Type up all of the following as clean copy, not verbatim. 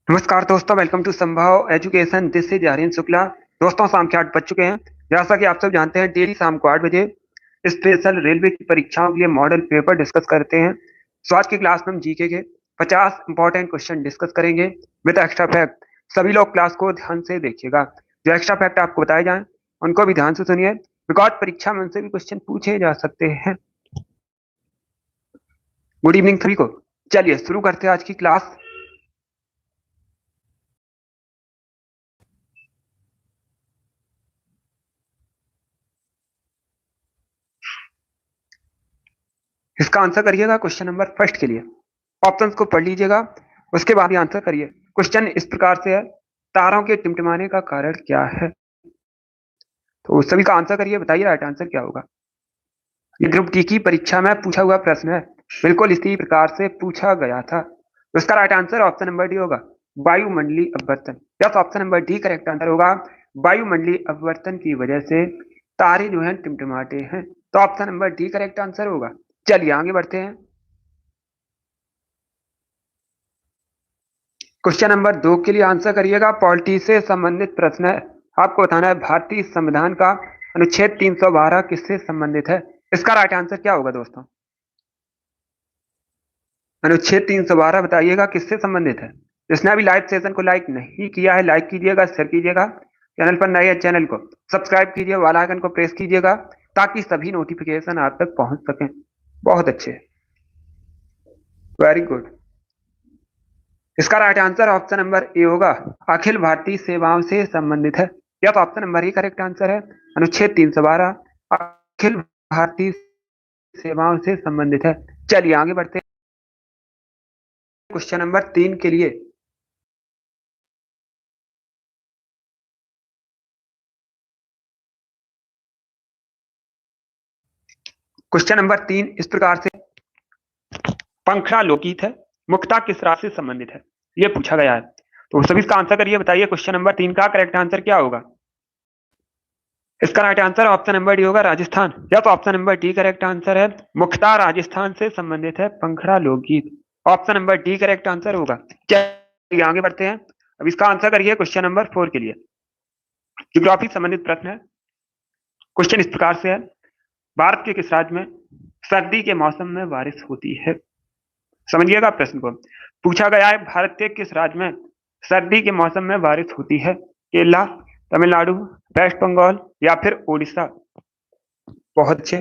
नमस्कार दोस्तों, welcome to Sambhav education. This is Aryan Shukla. दोस्तों, शाम के 8 बज चुके हैं। जैसा कि आप सब जानते हैं, डेली शाम को 8 बजे स्पेशल रेलवे की परीक्षाओं के लिए मॉडल पेपर डिस्कस करते हैं। तो आज की क्लास में हम जीके के 50 इंपॉर्टेंट क्वेश्चन डिस्कस करेंगे विद एक्स्ट्रा फैक्ट। सभी लोग क्लास को ध्यान से देखिएगा। जो एक्स्ट्रा फैक्ट आपको बताए जाएं उनको भी ध्यान से सुनिए, बिकॉज परीक्षा में उनसे भी क्वेश्चन पूछे जा सकते हैं। गुड इवनिंग सभी को। चलिए शुरू करते हैं आज की क्लास। इसका आंसर करिएगा क्वेश्चन नंबर फर्स्ट के लिए। ऑप्शंस को पढ़ लीजिएगा, उसके बाद ही आंसर करिए। क्वेश्चन इस प्रकार से है, तारों के टिमटिमाने का कारण क्या है? तो सभी का आंसर करिए, बताइए राइट आंसर क्या होगा। ये ग्रुप डी की परीक्षा में पूछा हुआ प्रश्न है, बिल्कुल इसी प्रकार से पूछा गया था। तो इसका right answer option number D होगा, वायुमंडलीय अपवर्तन। Yes, option number D correct answer होगा। वायुमंडलीय अपवर्तन की वजह से तारे जो है टिमटिमाते हैं। तो option number D correct answer होगा। चलिए आगे बढ़ते हैं। क्वेश्चन नंबर 2 के लिए आंसर करिएगा। पॉलिटी से संबंधित प्रश्न है। आपको बताना है भारतीय संविधान का अनुच्छेद 312 किससे संबंधित है? इसका राइट आंसर क्या होगा दोस्तों? अनुच्छेद 312 बताइएगा किससे संबंधित है। जिसने अभी लाइव सेशन को लाइक नहीं किया है, लाइक कीजिएगा, शेयर कीजिएगा। चैनल पर नए है, चैनल को सब्सक्राइब कीजिए, वाला आइकन को प्रेस कीजिएगा ताकि सभी नोटिफिकेशन आप तक पहुंच सकें। बहुत अच्छे, वेरी गुड। इसका राइट आंसर ऑप्शन नंबर ए होगा, अखिल भारतीय सेवाओं से संबंधित है। यह तो ऑप्शन नंबर ए करेक्ट आंसर है। अनुच्छेद 312 अखिल भारतीय सेवाओं से संबंधित है। चलिए आगे बढ़ते हैं क्वेश्चन नंबर 3 के लिए। क्वेश्चन नंबर 3 इस प्रकार से, पंखड़ा लोकित है, मुक्ता किस राशि से संबंधित है? यह पूछा गया है। तो सभी इसका आंसर करिए, बताइए क्वेश्चन नंबर 3 का करेक्ट आंसर क्या होगा। इसका right answer option number D होगा, राजस्थान। या तो option number D correct answer है। मुख्तार राजस्थान से संबंधित है पंखड़ा लोकगीत। Option number D correct answer होगा। चलिए आगे बढ़ते हैं। अब इसका आंसर करिए क्वेश्चन नंबर 4 के लिए। ज्योग्राफी संबंधित प्रश्न है। क्वेश्चन इस प्रकार से है, भारत के किस राज्य में सर्दी के मौसम में बारिश होती है? समझिएगा प्रश्न को। पूछा गया है, भारत के किस राज्य में सर्दी के मौसम में बारिश होती है? केरला, तमिलनाडु, वेस्ट बंगाल या फिर उड़ीसा? बहुत अच्छे।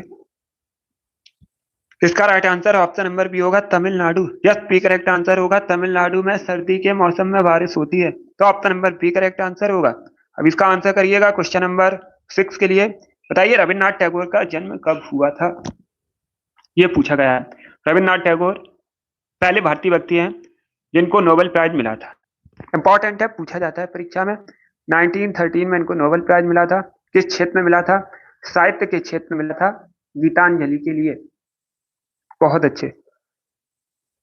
इसका right answer option number B होगा, Tamil Nadu. Yes, B correct answer होगा। तमिलनाडु में सर्दी के मौसम में बारिश होती है। तो option number B correct answer होगा। अब इसका आंसर करिएगा क्वेश्चन नंबर 6 के लिए। बताइए रविन्द्रनाथ टैगोर का जन्म कब हुआ था? ये पूछा गया है। रविन्द्रनाथ टैगोर पहले भारतीय व्यक्ति हैं जिनको नोबेल प्राइज मिला था। इंपॉर्टेंट है, पूछा जाता है परीक्षा में। 1913 में इनको नोबेल प्राइज मिला था। किस क्षेत्र में मिला था? साहित्य के क्षेत्र में मिला था, गीतांजलि के लिए। बहुत अच्छे।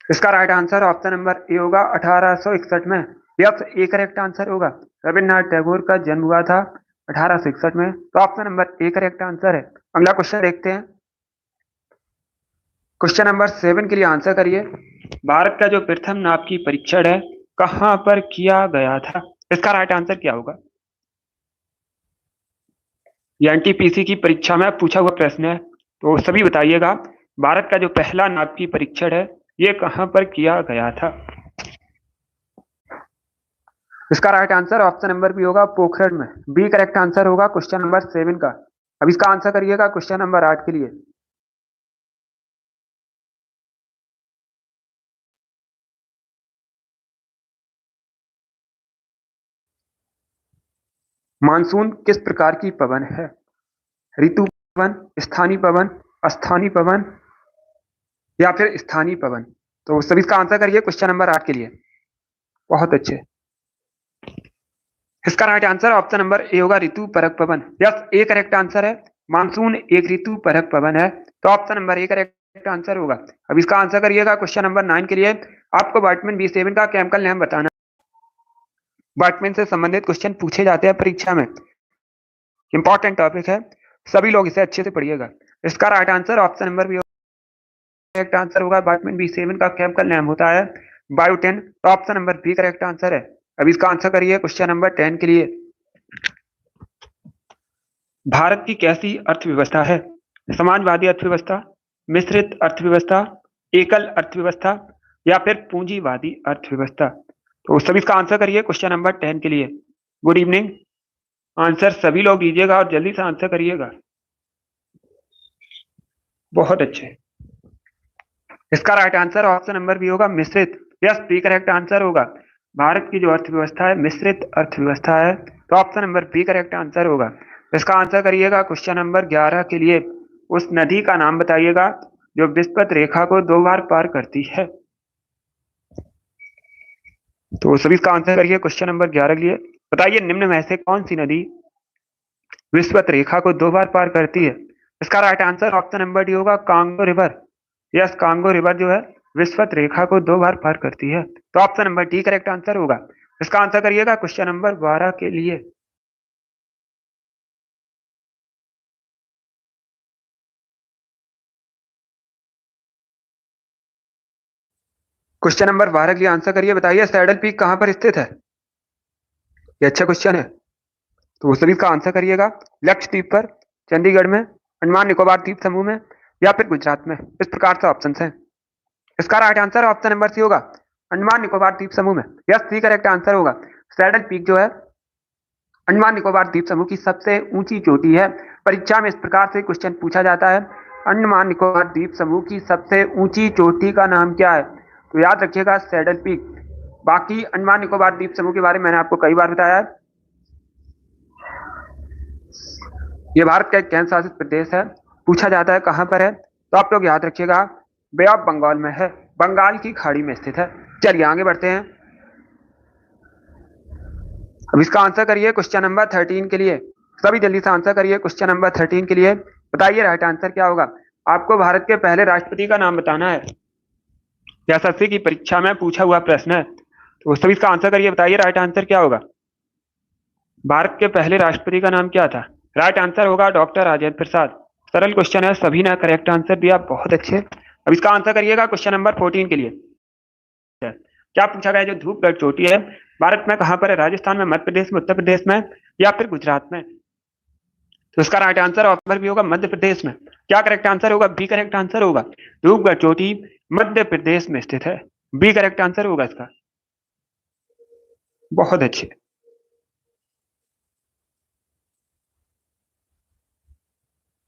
इसका राइट आंसर ऑप्शन नंबर ए होगा, 1861 में। यस, ए करेक्ट आंसर होगा। रविन्द्रनाथ टैगोर का जन्म हुआ था 1861 में। तो ऑप्शन नंबर ए करेक्ट आंसर है। अगला क्वेश्चन देखते हैं। क्वेश्चन नंबर 7 के लिए आंसर करिए। भारत का जो प्रथम नाप की परीक्षण है कहां पर किया गया था? इसका राइट आंसर क्या होगा? ये एनटीपीसी की परीक्षा में पूछा हुआ प्रश्न है, तो सभी बताइएगा। भारत का जो पहला नाप की परीक्षण है ये कहां पर किया गया था? इसका right answer option number B होगा, पोखरण में। बी करेक्ट आंसर होगा क्वेश्चन नंबर 7 का। अब इसका आंसर करिएगा क्वेश्चन नंबर 8 के लिए। मानसून किस प्रकार की पवन है? ऋतु पवन, स्थानीय पवन, अस्थानीय पवन या फिर स्थानीय पवन? तो सभी इसका आंसर करिए क्वेश्चन नंबर 8 के लिए। बहुत अच्छे। इसका राइट आंसर ऑप्शन नंबर ए होगा, ऋतु परक पवन। यस, ए करेक्ट आंसर है। मानसून एक ऋतु परक पवन है। तो ऑप्शन नंबर ए करेक्ट आंसर होगा। अब इसका आंसर करिएगा क्वेश्चन नंबर 9 के लिए। आपको विटामिन बी7 का केमिकल नेम बताना। विटामिन से संबंधित क्वेश्चन पूछे जाते हैं परीक्षा में। इंपॉर्टेंट टॉपिक है, सभी लोग इसे अच्छे से पढ़िएगा। इसका right answer option number B correct answer होगा। विटामिन बी7 का केमिकल नेम होता है बायो 10, तो option number B correct answer है। अब इसका आंसर करिए क्वेश्चन नंबर 10 के लिए। भारत की कैसी अर्थव्यवस्था है? समाजवादी अर्थव्यवस्था, मिश्रित अर्थव्यवस्था, एकल अर्थव्यवस्था या फिर पूंजीवादी अर्थव्यवस्था? तो सभी इसका आंसर करिए क्वेश्चन नंबर 10 के लिए। Good evening. आंसर सभी लोग दीजिएगा और जल्दी से आंसर करिएगा। बहुत अच्छे। इसका right answer option number B होगा, मिश्रित। यस, बी करेक्ट आंसर होगा। भारत की जो अर्थव्यवस्था है मिश्रित अर्थव्यवस्था है, तो option number B correct answer होगा। इसका आंसर करिएगा क्वेश्चन नंबर 11 के लिए। उस नदी का नाम बताइएगा जो विस्पत रेखा को 2 बार पार करती है। तो सभी इसका आंसर करिए क्वेश्चन नंबर 11 के लिए। बताइए निम्न में से कौन सी नदी विस्पत रेखा को 2 बार पार करती है? इसका right answer option number D होगा, Congo river. Yes, Congo river जो है विस्पत रेखा को 2 बार पार करती है, तो option number D correct answer होगा। इसका आंसर करिएगा क्वेश्चन नंबर 12 के लिए। क्वेश्चन नंबर 12 के लिए आंसर करिए। बताइए सैडल पीक कहां पर स्थित है? ये अच्छा क्वेश्चन है, तो सभी इसका आंसर करिएगा। लक्षद्वीप पर, चंडीगढ़ में, अंडमान निकोबार द्वीप समूह में या फिर गुजरात में? इस प्रकार से ऑप्शन है। इसका right answer option number C होगा, अंडमान निकोबार द्वीप समूह में। यस, सी करेक्ट आंसर होगा। सैडल पीक जो है अंडमान निकोबार द्वीप समूह की सबसे ऊंची चोटी है। परीक्षा में इस प्रकार से क्वेश्चन पूछा जाता है, अंडमान निकोबार द्वीप समूह की सबसे ऊंची चोटी का नाम क्या है? तो याद रखिएगा सैडल पीक। बाकी अंडमान निकोबार द्वीप समूह के बारे में मैंने आपको कई बार बताया है। यह भारत का एक केंद्र शासित प्रदेश है। पूछा जाता है कहां पर है, तो आप लोग याद रखिएगा बे ऑफ बंगाल में है, बंगाल की खाड़ी में स्थित है। चलिए आगे बढ़ते हैं। अब इसका आंसर करिए क्वेश्चन नंबर 13 के लिए। सभी जल्दी से आंसर करिए क्वेश्चन नंबर 13 के लिए। बताइए राइट आंसर क्या होगा। आपको भारत के पहले राष्ट्रपति का नाम बताना है। एसएससी की परीक्षा में पूछा हुआ प्रश्न है, तो सभी इसका आंसर करिए। बताइए राइट आंसर क्या होगा। भारत के पहले राष्ट्रपति का नाम क्या था? राइट आंसर होगा डॉक्टर राजेंद्र प्रसाद। सरल क्वेश्चन है, सभी ने करेक्ट आंसर दिया, बहुत अच्छे। अब इसका आंसर करिएगा क्वेश्चन नंबर 14 के लिए। क्या पूछा गया, जो धूपगढ़ चोटी है भारत में कहां पर है? राजस्थान में, मध्य प्रदेश में, उत्तर प्रदेश में या फिर गुजरात में? तो इसका राइट आंसर ऑप्शन भी होगा मध्य प्रदेश में। क्या करेक्ट आंसर होगा? बी करेक्ट आंसर होगा। धूपगढ़ चोटी मध्य प्रदेश में स्थित है, बी करेक्ट आंसर होगा इसका। बहुत अच्छे।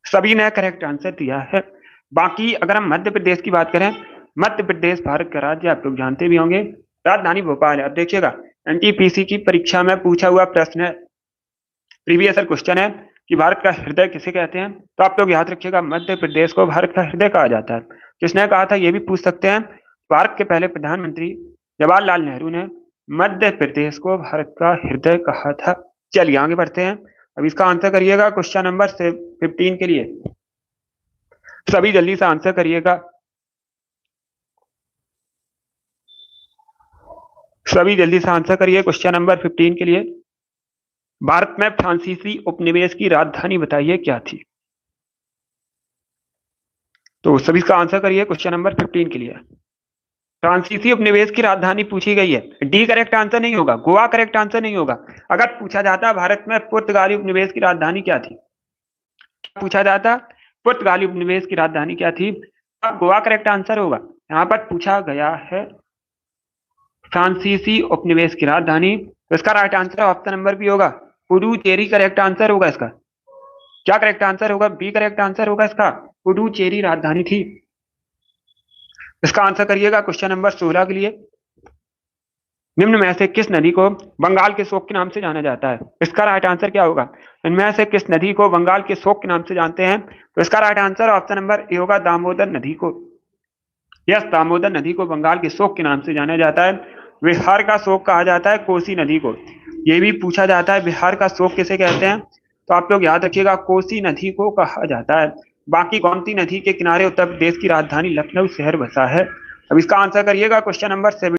सभी ने करेक्ट आंसर दिया है। बाकी अगर हम मध्य प्रदेश की बात करें, मध्य प्रदेश भारत का राज्य आप लोग जानते भी होंगे, राजधानी भोपाल है। अब देखिएगा एनटीपीसी की परीक्षा में पूछा हुआ प्रश्न है, प्रीवियस क्वेश्चन है कि भारत का हृदय किसे कहते हैं? तो आप लोग याद रखिएगा मध्य प्रदेश को भारत का हृदय कहा जाता है। किसने कहा था, ये भी पूछ सकते हैं। भारत के पहले प्रधानमंत्री जवाहरलाल नेहरू ने मध्य प्रदेश को भारत का हृदय कहा था। चलिए आगे बढ़ते हैं। अब इसका आंसर करिएगा क्वेश्चन नंबर 15 के लिए। सभी जल्दी से आंसर करिएगा। सभी जल्दी से आंसर करिए क्वेश्चन नंबर 15 के लिए। भारत में फ्रांसीसी उपनिवेश की राजधानी बताइए क्या थी? तो सभी का आंसर करिए क्वेश्चन नंबर 15 के लिए। फ्रांसीसी उपनिवेश की राजधानी पूछी गई है, डी करेक्ट आंसर नहीं होगा, गोवा करेक्ट आंसर नहीं होगा। अगर पूछा जाता भारत में पुर्तगाली उपनिवेश की राजधानी क्या थी, पूछा जाता पुर्तगाली उपनिवेश की राजधानी क्या थी, अब गोवा करेक्ट आंसर होगा। यहां पर पूछा गया है फ्रांसीसी उपनिवेश की राजधानी, तो इसका right answer option number B होगा, पुडुचेरी करेक्ट आंसर होगा इसका। क्या करेक्ट आंसर होगा? बी करेक्ट आंसर होगा इसका, पुडुचेरी राजधानी थी। इसका आंसर करिएगा क्वेश्चन नंबर 16 के लिए। निम्न में से किस नदी को बंगाल के शोक के नाम से जाना जाता है? इसका राइट आंसर क्या होगा? इनमें से किस नदी को बंगाल के शोक के नाम से जानते हैं? तो इसका राइट आंसर ऑप्शन नंबर ए होगा, दामोदर नदी को। यस, दामोदर नदी को बंगाल के शोक के नाम से जाना जाता है। बिहार का शोक कहा जाता है कोसी नदी को। यह भी पूछा जाता है बिहार का शोक किसे कहते हैं, तो आप लोग याद रखिएगा कोसी नदी को कहा जाता है। बाकी गोमती नदी के किनारे उत्तर प्रदेश की राजधानी लखनऊ शहर बसा है। अब इसका आंसर करिएगा क्वेश्चन नंबर 7।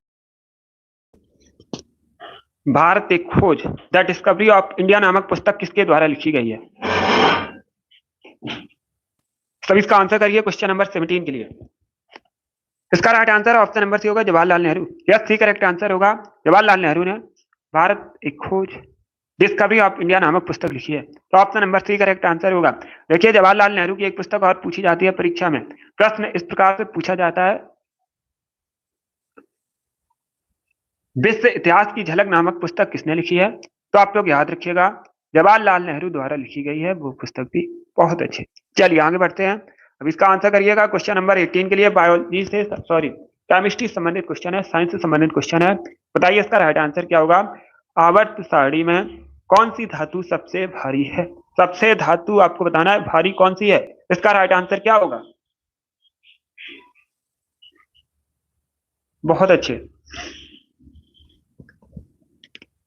भारत एक खोज, द डिस्कवरी ऑफ इंडिया नामक पुस्तक किसके द्वारा लिखी गई है? सब इसका आंसर करिए क्वेश्चन नंबर 17 के लिए। इसका right answer option number C होगा Jawaharlal Nehru. Yes, C correct answer होगा। जवाहरलाल नेहरू ने भारत एक खोज डिस्कवरी ऑफ इंडिया नामक पुस्तक लिखी है, तो option number C correct answer होगा। देखिए, जवाहरलाल नेहरू की एक पुस्तक और पूछी जाती है परीक्षा में। प्रश्न इस प्रकार से पूछा जाता है, विश्व इतिहास की झलक नामक पुस्तक किसने लिखी है? तो आप लोग याद रखिएगा, जवाहरलाल नेहरू द्वारा लिखी गई है वो पुस्तक भी बहुत अच्छी। चलिए आगे बढ़ते हैं। अब इसका आंसर करिएगा। क्वेश्चन नंबर 18 के लिए बायोलॉजी से केमिस्ट्री संबंधित क्वेश्चन है, साइंस से संबंधित क्वेश्चन है। बताइए इसका राइट आंसर क्या होगा। आवर्त सारणी में कौन सी धातु सबसे भारी है? सबसे धातु आपको बताना है भारी कौन सी है, इसका राइट आंसर क्या होगा? बहुत अच्छे,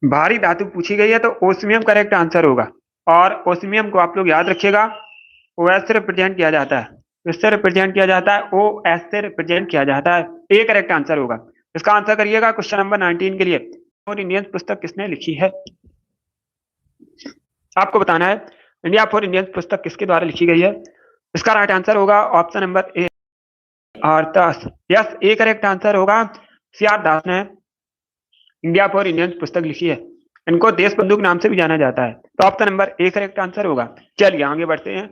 भारी धातु पूछी गई है तो ओस्मियम करेक्ट आंसर होगा। और ओस्मियम को आप लोग याद रखिएगा, ओ एस से रिप्रेजेंट किया जाता है, इससे रिप्रेजेंट किया जाता है, ओ एस से रिप्रेजेंट किया जाता है। ए करेक्ट आंसर होगा। इसका आंसर करिएगा क्वेश्चन नंबर 19 के लिए। और इंडियन पुस्तक किसने लिखी है? आपको बताना है इंडिया फॉर इंडियन पुस्तक किसके द्वारा लिखी गई है। इसका राइट आंसर होगा option number A, R Das. Yes, A correct answer C. R are दास ने इंडिया फॉर इंडियन पुस्तक लिखी है। इनको देश बंधु के नाम से भी जाना जाता है, तो ऑप्शन नंबर ए करेक्ट आंसर होगा। चलिए आगे बढ़ते हैं।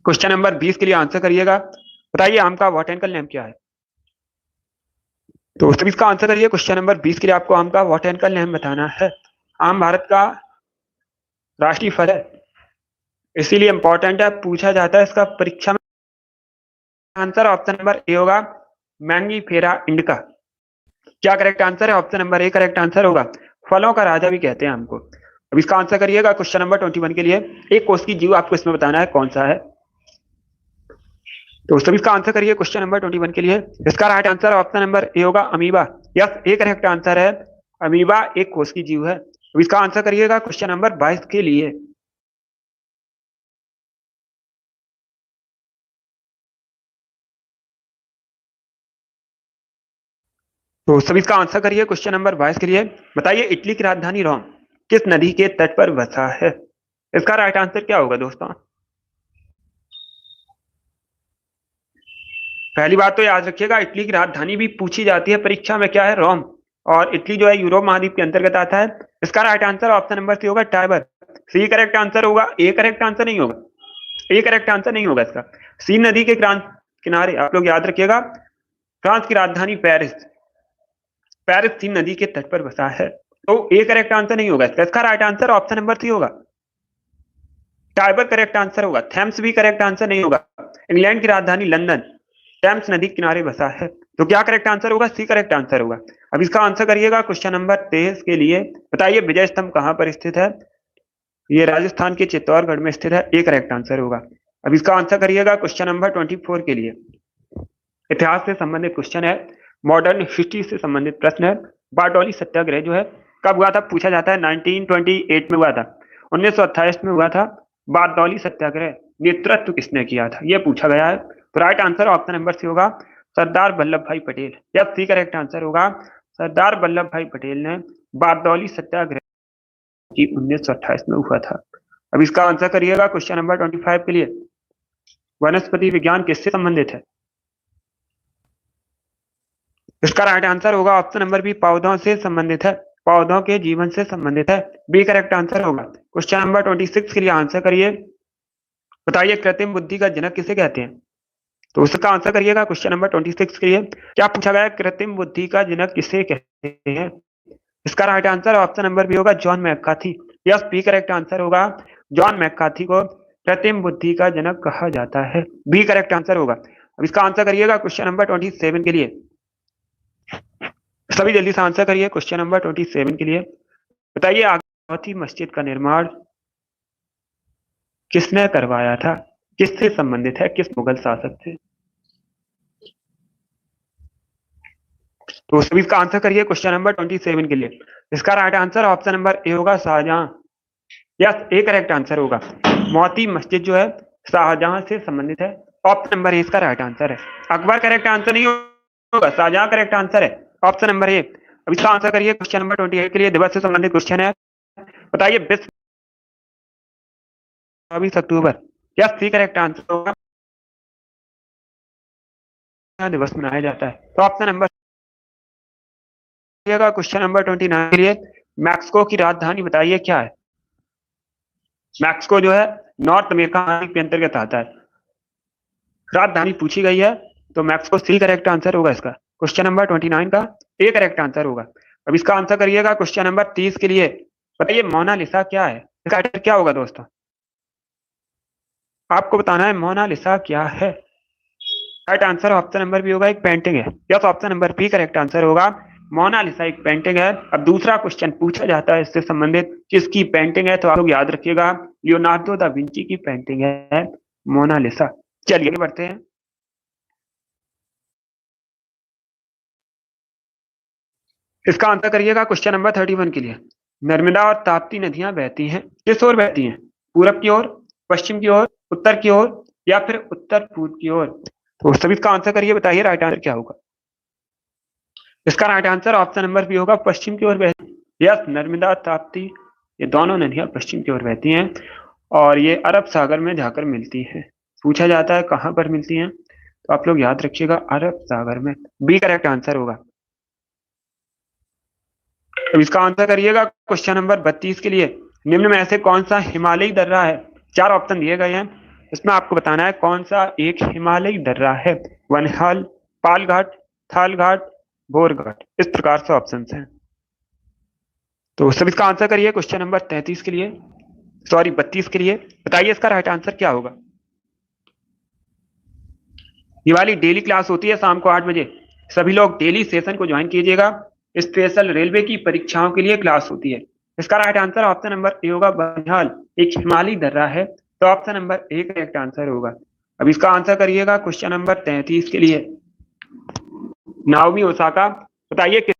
क्वेश्चन नंबर 20 के लिए आंसर करिएगा। बताइए आम का बॉटैनिकल नेम क्या है? तो सभी इसका आंसर करिए। क्वेश्चन नंबर 20 के लिए आपको आम का बॉटैनिकल नेम बताना है। आम भारत का राष्ट्रीय फल है, इसीलिए इंपॉर्टेंट है, पूछा जाता है इसका परीक्षा में। आंसर ऑप्शन नंबर ए होगा, मैंगीफेरा इंडिका। क्या करेक्ट आंसर है? ऑप्शन नंबर ए करेक्ट आंसर होगा। फलों का राजा भी कहते हैं हमको। अब इसका आंसर करिएगा क्वेश्चन नंबर 21 के लिए। एक कोष की जीव आपको इसमें बताना है कौन सा है। तो सभी इसका आंसर करिए क्वेश्चन नंबर 21 के लिए। इसका राइट आंसर ऑप्शन नंबर ए होगा, amoeba. Yes, A correct answer है। अमीबा एक कोष की जीव है। अब इसका आंसर करिएगा क्वेश्चन नंबर 22 के लिए। तो सभी इसका आंसर करिए क्वेश्चन नंबर 22 के लिए। बताइए इटली की राजधानी रोम किस नदी के तट पर बसा है? इसका राइट आंसर क्या होगा दोस्तों? पहली बात तो याद रखिएगा, इटली की राजधानी भी पूछी जाती है परीक्षा में, क्या है? रोम। और इटली जो है यूरोप महाद्वीप के अंतर्गत आता है। इसका right answer option number C होगा, टाइबर। सी करेक्ट आंसर होगा। ए करेक्ट आंसर नहीं होगा, ए करेक्ट आंसर नहीं होगा इसका। सी नदी के किनारे आप लोग याद रखिएगा, फ्रांस की राजधानी पेरिस, पेरिस सी नदी के तट पर बसा है। तो ए करेक्ट आंसर नहीं होगा इसका। इसका right answer option number C होगा, टाइबर करेक्ट आंसर होगा। थेम्स भी करेक्ट आंसर नहीं होगा। इंग्लैंड की राजधानी लंदन टेम्स नदी किनारे बसा है। तो क्या करेक्ट आंसर होगा? सी करेक्ट आंसर होगा। अब इसका आंसर करिएगा क्वेश्चन नंबर 23 के लिए। बताइए विजय स्तंभ कहां पर स्थित है? ये राजस्थान के चित्तौड़गढ़ में स्थित है। ए करेक्ट आंसर होगा। अब इसका आंसर करिएगा क्वेश्चन नंबर 24 के लिए। इतिहास से संबंधित क्वेश्चन है, मॉडर्न हिस्ट्री से संबंधित प्रश्न है। बारडोली सत्याग्रह जो है कब हुआ था? पूछा जाता है 1928 में हुआ था, 1928 में हुआ था। बारडोली सत्याग्रह नेतृत्व किसने किया था, यह पूछा गया है। तो right answer option number C होगा, सरदार वल्लभ भाई पटेल। यह सी करेक्ट आंसर होगा। सरदार वल्लभ भाई पटेल ने बारडोली सत्याग्रह की 1928 में हुआ था। अब इसका आंसर करिएगा क्वेश्चन नंबर 25 के लिए। वनस्पति विज्ञान किससे संबंधित है? इसका राइट आंसर होगा ऑप्शन नंबर बी, पौधों से संबंधित है, पौधों के जीवन से संबंधित है। बी करेक्ट आंसर होगा। क्वेश्चन नंबर 26 के लिए आंसर करिए। बताइए कृत्रिम बुद्धि का जनक किसे कहते हैं? तो उसका आंसर करिएगा क्वेश्चन नंबर 26 के लिए। क्या पूछा गया? कृत्रिम बुद्धि का जनक किसे कहते हैं? इसका right answer option number B होगा, John McCarthy. Yes, B correct answer होगा। जॉन मैकार्थी को कृत्रिम बुद्धि का जनक कहा जाता है। बी करेक्ट आंसर होगा। अब इसका आंसर करिएगा क्वेश्चन नंबर 27 के लिए। सभी जल्दी से आंसर करिए क्वेश्चन नंबर 27 के लिए। बताइए अमरावती मस्जिद का निर्माण किसने करवाया था? किससे संबंधित है? किस मुगल शासक थे? तो सभी इसका आंसर करिए क्वेश्चन नंबर 27 के लिए। इसका राइट आंसर ऑप्शन नंबर ए होगा, Shahjahan. Yes, A correct answer होगा। मोती मस्जिद जो है शाहजहां से संबंधित है। ऑप्शन नंबर ए इसका राइट आंसर है। अकबर करेक्ट आंसर नहीं होगा, शाहजहां करेक्ट आंसर है। ऑप्शन नंबर ए। अब इसका आंसर करिए क्वेश्चन नंबर 28 के लिए। दिवस से संबंधित क्वेश्चन है। बताइए विश्व 24 अक्टूबर। यस, सी करेक्ट आंसर होगा। दिवस मनाया जाता है? तो ऑप्शन नंबर क्वेश्चन नंबर 29 के लिए मैक्सिको की राजधानी बताइए क्या है? मैक्सिको जो है नॉर्थ अमेरिका के अंतर्गत आता है। राजधानी पूछी गई है तो मैक्सिको सी करेक्ट आंसर होगा इसका। क्वेश्चन नंबर 29 का ए करेक्ट आंसर होगा। अब इसका आंसर करिएगा क्वेश्चन नंबर 30 के लिए। बताइए मोनालिसा क्या है? इसका क्या होगा दोस्तों? आपको बताना है मोनालिसा क्या है। Right answer option number B होगा, एक पेंटिंग है। Yes, option number B correct answer होगा। मोनालिसा एक पेंटिंग है। अब दूसरा क्वेश्चन पूछा जाता है इससे संबंधित, किसकी पेंटिंग है? तो आप लोग याद रखिएगा लियोनार्डो दा विंची की पेंटिंग है मोनालिसा। चलिए बढ़ते हैं। इसका आंसर करिएगा क्वेश्चन नंबर 31 के लिए। नर्मदा और ताप्ती नदियां बहती हैं, किस ओर बहती हैं? पूरब की ओर, पश्चिम की ओर, उत्तर की ओर, या फिर उत्तर पूर्व की ओर? तो सभी इसका आंसर करिए, बताइए राइट आंसर क्या होगा। इसका right answer option number B होगा, पश्चिम की ओर बहती। यस, नर्मदा ताप्ती ये दोनों नदियां पश्चिम की ओर बहती हैं और ये अरब सागर में जाकर मिलती हैं। पूछा जाता है कहां पर मिलती हैं, तो आप लोग याद रखिएगा अरब सागर में। बी करेक्ट आंसर होगा। अब इसका आंसर करिएगा क्वेश्चन नंबर 32 के लिए। निम्न में से कौन सा हिमालयी दर्रा है? चार ऑप्शन दिए गए हैं, इसमें आपको बताना है कौन सा एक हिमालयी दर्रा है। वनहाल, पालघाट, थालघाट, बोरघाट, इस प्रकार से ऑप्शन हैं। तो सब इसका आंसर करिए क्वेश्चन नंबर 33 के लिए, सॉरी 32 के लिए। बताइए इसका राइट आंसर क्या होगा। ये वाली डेली क्लास होती है शाम को 8 बजे। सभी लोग डेली सेशन को ज्वाइन कीजिएगा। स्पेशल रेलवे की परीक्षाओं के लिए क्लास होती है। इसका राइट आंसर ऑप्शन नंबर ए होगा, बनिहाल एक हिमालयी दर्रा है। तो ऑप्शन नंबर ए करेक्ट आंसर होगा। अब इसका आंसर करिएगा क्वेश्चन नंबर 33 के लिए। नाओमी ओसाका बताइए किस,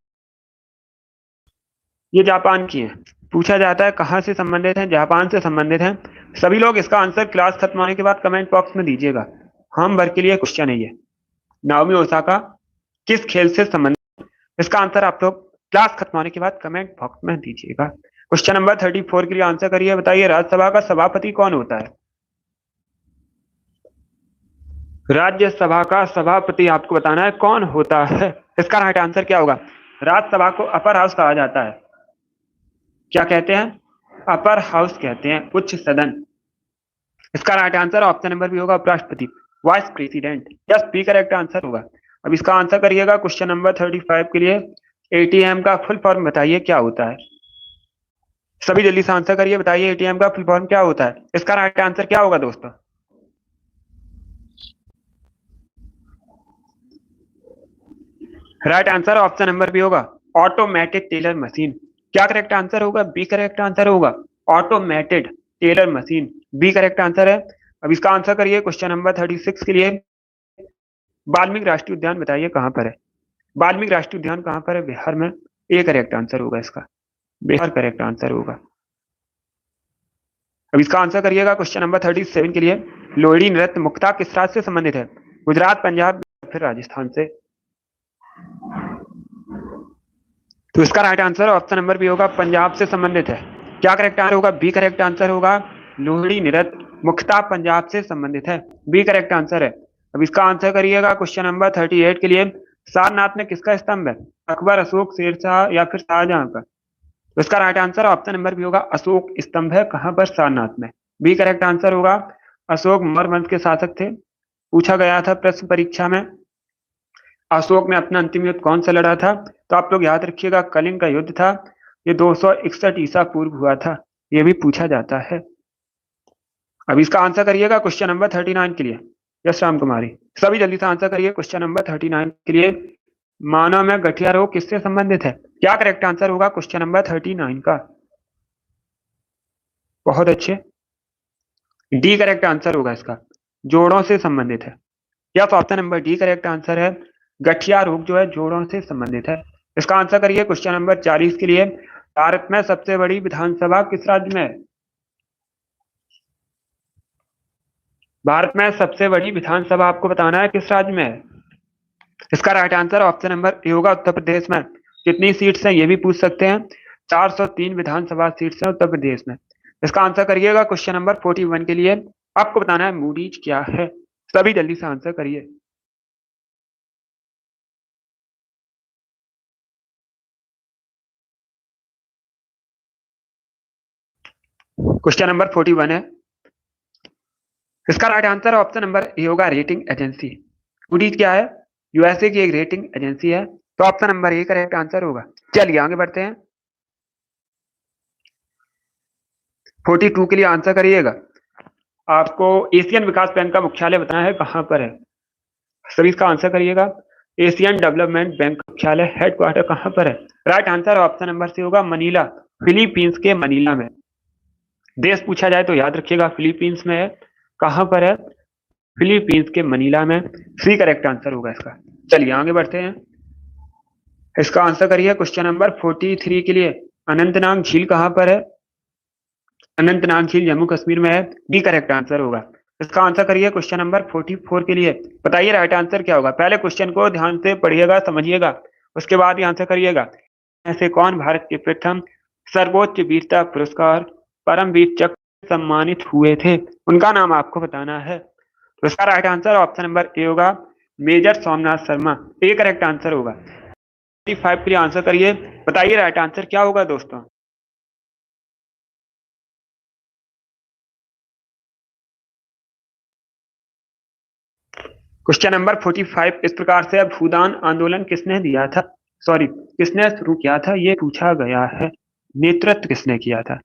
ये जापान की है। पूछा जाता है कहां से संबंधित है, जापान से संबंधित है। सभी लोग इसका आंसर क्लास खत्म होने के बाद कमेंट बॉक्स में दीजिएगा। हम वर्ग के लिए क्वेश्चन है ये। नाओमी ओसाका किस खेल से संबंधित? इसका आंसर आप लोग क्लास खत्म होने के बाद कमेंट बॉक्स में दीजिएगा। क्वेश्चन नंबर 34 के लिए आंसर करिए। बताइए राज्यसभा का सभापति कौन होता है? राज्यसभा का सभापति आपको बताना है कौन होता है। इसका राइट आंसर क्या होगा? राज्यसभा को अपर हाउस कहा जाता है। क्या कहते हैं? अपर हाउस कहते हैं, उच्च सदन। इसका राइट आंसर ऑप्शन नंबर भी होगा, उपराष्ट्रपति, vice president. Yes, B correct answer होगा। अब इसका आंसर करिएगा क्वेश्चन नंबर 35 के लिए। एटीएम का फुल फॉर्म बताइए क्या होता है? सभी जल्दी से आंसर करिए, बताइए एटीएम का फुल फॉर्म क्या होता है। इसका राइट आंसर क्या होगा दोस्तों? Right answer option number B होगा, ऑटोमेटेड टेलर मशीन। क्या करेक्ट आंसर होगा? बी करेक्ट आंसर होगा, automated teller machine. B correct answer है। अब इसका आंसर करिए क्वेश्चन नंबर 36 के लिए। वाल्मीकि राष्ट्रीय उद्यान बताइए कहां पर है? वाल्मीकि राष्ट्रीय उद्यान कहां पर है? बिहार में। ए करेक्ट आंसर होगा इसका, बिहार करेक्ट आंसर होगा। अब इसका आंसर करिएगा क्वेश्चन नंबर 37 के लिए। लोहड़ी नृत्य मुख्यतः किस राज्य से संबंधित है? गुजरात, पंजाब, फिर राजस्थान से? तो इसका right answer option number B होगा, पंजाब से संबंधित है। क्या करेक्ट आंसर होगा? बी करेक्ट आंसर होगा, लोहड़ी नृत्य मुख्यतः पंजाब से संबंधित है। बी करेक्ट आंसर है। अब इसका आंसर करिएगा क्वेश्चन नंबर 38 के लिए। सारनाथ में किसका स्तंभ है? अकबर, अशोक, शेरशाह, या फिर शाहजहां का? तो इसका right answer option number B होगा, अशोक स्तंभ है। कहां पर? सारनाथ में। बी करेक्ट आंसर होगा। अशोक मौर्य वंश के शासक थे। पूछा गया था प्रश्न परीक्षा में, अशोक ने अपना अंतिम युद्ध कौन सा लड़ा था? तो आप लोग याद रखिएगा कलिंग का युद्ध था। ये 261 ईसा पूर्व हुआ था। ये भी पूछा जाता है। अब इसका आंसर करिएगा क्वेश्चन नंबर 39 के लिए। यस राम कुमारी, सभी जल्दी से आंसर करिए क्वेश्चन नंबर 39 के लिए। मानव में गठिया रोग किससे संबंधित है? क्या करेक्ट आंसर होगा क्वेश्चन नंबर 39 का? बहुत अच्छे, डी करेक्ट आंसर होगा इसका, जोड़ों से संबंधित है। Yes, option number D correct answer है। गठिया रोग जो है जोड़ों से संबंधित है। इसका आंसर करिए क्वेश्चन नंबर 40 के लिए। भारत में सबसे बड़ी विधानसभा किस राज्य में है? भारत में सबसे बड़ी विधानसभा आपको बताना है किस राज्य में है। इसका राइट आंसर ऑप्शन नंबर ए होगा, उत्तर प्रदेश में। कितनी सीट्स हैं ये भी पूछ सकते हैं। 403 विधानसभा सीट्स हैं उत्तर प्रदेश में। इसका आंसर करिएगा क्वेश्चन नंबर 41 के लिए। आपको बताना है मूडीज क्या है। सभी जल्दी से आंसर करिए। क्वेश्चन नंबर 41 है, इसका राइट आंसर ऑप्शन नंबर ए होगा रेटिंग एजेंसी। मूडीज क्या है? यूएसए की एक रेटिंग एजेंसी है, तो ऑप्शन नंबर ए करेक्ट आंसर होगा। चलिए आगे बढ़ते हैं। 42 के लिए आंसर करिएगा। आपको एशियन विकास बैंक का मुख्यालय बताना है, कहां पर है? सभी इसका आंसर करिएगा। एशियन डेवलपमेंट बैंक का मुख्यालय हेडक्वार्टर कहां पर है? Right answer option number C होगा मनीला, फिलीपींस के मनीला में। देश पूछा जाए तो याद रखिएगा फिलीपींस में है। कहां पर है? फिलीपींस के मनीला में। सी करेक्ट आंसर होगा इसका। चलिए आगे बढ़ते हैं, इसका आंसर करिए। क्वेश्चन नंबर 43 के लिए अनंतनाग झील कहां पर है? अनंतनाग झील जम्मू कश्मीर में है। डी करेक्ट आंसर होगा। इसका आंसर करिए क्वेश्चन नंबर 44 के लिए। बताइए राइट आंसर क्या होगा? पहले क्वेश्चन को ध्यान से पढ़िएगा, समझिएगा, उसके बाद ही आंसर करिएगा। ऐसे कौन भारत के प्रथम सर्वोच्च वीरता पुरस्कार परमवीर चक्र से सम्मानित हुए थे? उनका नाम आपको बताना है। तो इसका राइट आंसर ऑप्शन नंबर ए होगा मेजर सोमनाथ शर्मा। ए करेक्ट आंसर होगा। 45 के लिए आंसर करिए। बताइए राइट आंसर क्या होगा दोस्तों? क्वेश्चन नंबर 45 इस प्रकार से, भूदान आंदोलन किसने दिया था? सॉरी, किसने शुरू किया था ये पूछा गया है। नेतृत्व किसने किया था?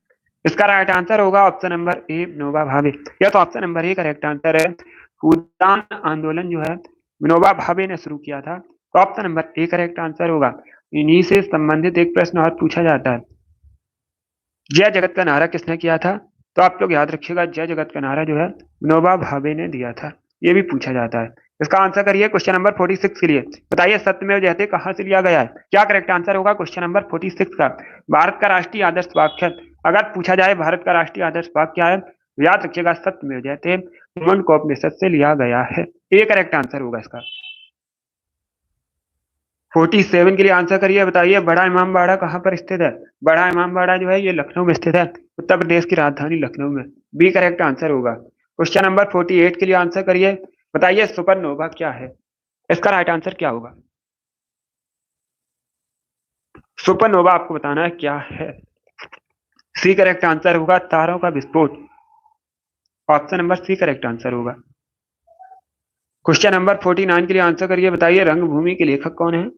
इसका राइट आंसर होगा ऑप्शन नंबर ए विनोबा भावे। यह तो ऑप्शन नंबर ए करेक्ट आंसर है। भूदान आंदोलन जो है विनोबा भावे ने शुरू किया था, तो ऑप्शन नंबर ए करेक्ट आंसर होगा। इन्हीं से संबंधित एक प्रश्न और पूछा जाता है, जय जगत का नारा किसने किया था? तो आप लोग याद रखिएगा, जय जगत का नारा जो है विनोबा भावे ने दिया था। ये भी पूछा जाता है। इसका आंसर करिए क्वेश्चन नंबर 46 के लिए। बताइए सत्यमेव जयते कहां से लिया गया है? क्या करेक्ट आंसर होगा क्वेश्चन नंबर 46 का? भारत का राष्ट्रीय आदर्श वाक्य, अगर पूछा जाए भारत का राष्ट्रीय आदर्श वाक्य क्या है, याद रखिएगा सत्यमेव जयते मुंडकोपनिषद से लिया गया है। ए करेक्ट आंसर होगा इसका। 47 के लिए आंसर करिए। बताइए बड़ा इमामबाड़ा कहां पर स्थित है? बड़ा इमामबाड़ा जो है ये लखनऊ में स्थित है, उत्तर प्रदेश की राजधानी लखनऊ में। बी करेक्ट आंसर होगा। क्वेश्चन नंबर 48 के लिए आंसर करिए। बताइए सुपरनोवा क्या है? इसका राइट आंसर क्या होगा? सुपरनोवा आपको बताना है क्या है। सी करेक्ट आंसर होगा तारों का विस्फोट। Option number C correct answer होगा। क्वेश्चन नंबर 49 के लिए आंसर करिए। बताइए रंगभूमि के लेखक कौन है?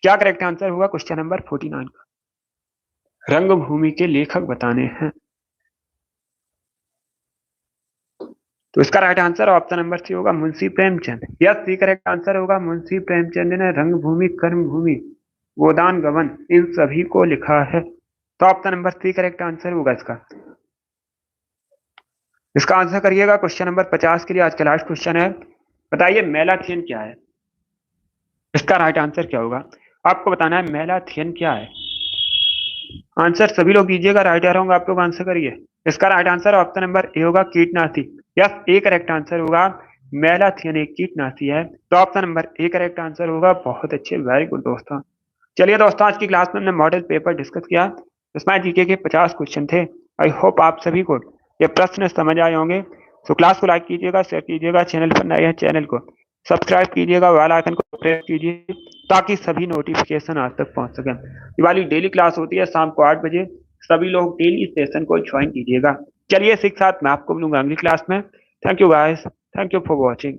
क्या करेक्ट आंसर होगा क्वेश्चन नंबर 49 का? रंगभूमि के लेखक बताने हैं, तो इसका right answer option number C होगा Munshi Premchand. Yes, C correct answer होगा। मुंशी प्रेमचंद ने रंगभूमि, कर्मभूमि, गोदान गबन इन सभी को लिखा है, तो option number C correct answer होगा इसका। इसका आंसर करिएगा। क्वेश्चन नंबर 50 के लिए आज का लास्ट क्वेश्चन है। बताइए मेलाथियन क्या है? इसका राइट आंसर क्या होगा? आपको बताना है मेलाथियन क्या है। आंसर सभी लोग दीजिएगा, राइट आ रहा आप लोग आंसर करिए। इसका राइट आंसर ऑप्शन नंबर ए होगा कीटनाशी। यस, ए करेक्ट आंसर होगा। मेलाथियन एक कीटनाशी है, तो ऑप्शन नंबर ए करेक्ट आंसर होगा। बहुत अच्छे, वेरी गुड दोस्तों। चलिए दोस्तों, आज की क्लास में हमने मॉडल पेपर डिस्कस किया, इसमें जीके के 50 क्वेश्चन थे। आई होप आप सभी को ये प्रश्न समझ आए होंगे। तो क्लास को लाइक कीजिएगा, शेयर कीजिएगा, चैनल पर नए हैं चैनल को सब्सक्राइब कीजिएगा, बेल आइकन को प्रेस कीजिए ताकि सभी नोटिफिकेशन आप तक पहुंच सके। ये वाली डेली क्लास होती है शाम को 8 बजे, सभी लोग डेली सेशन को ज्वाइन कीजिएगा। चलिए इसी के साथ मैं आपको मिलूंगा अगली क्लास में। Thank you guys, thank you for watching.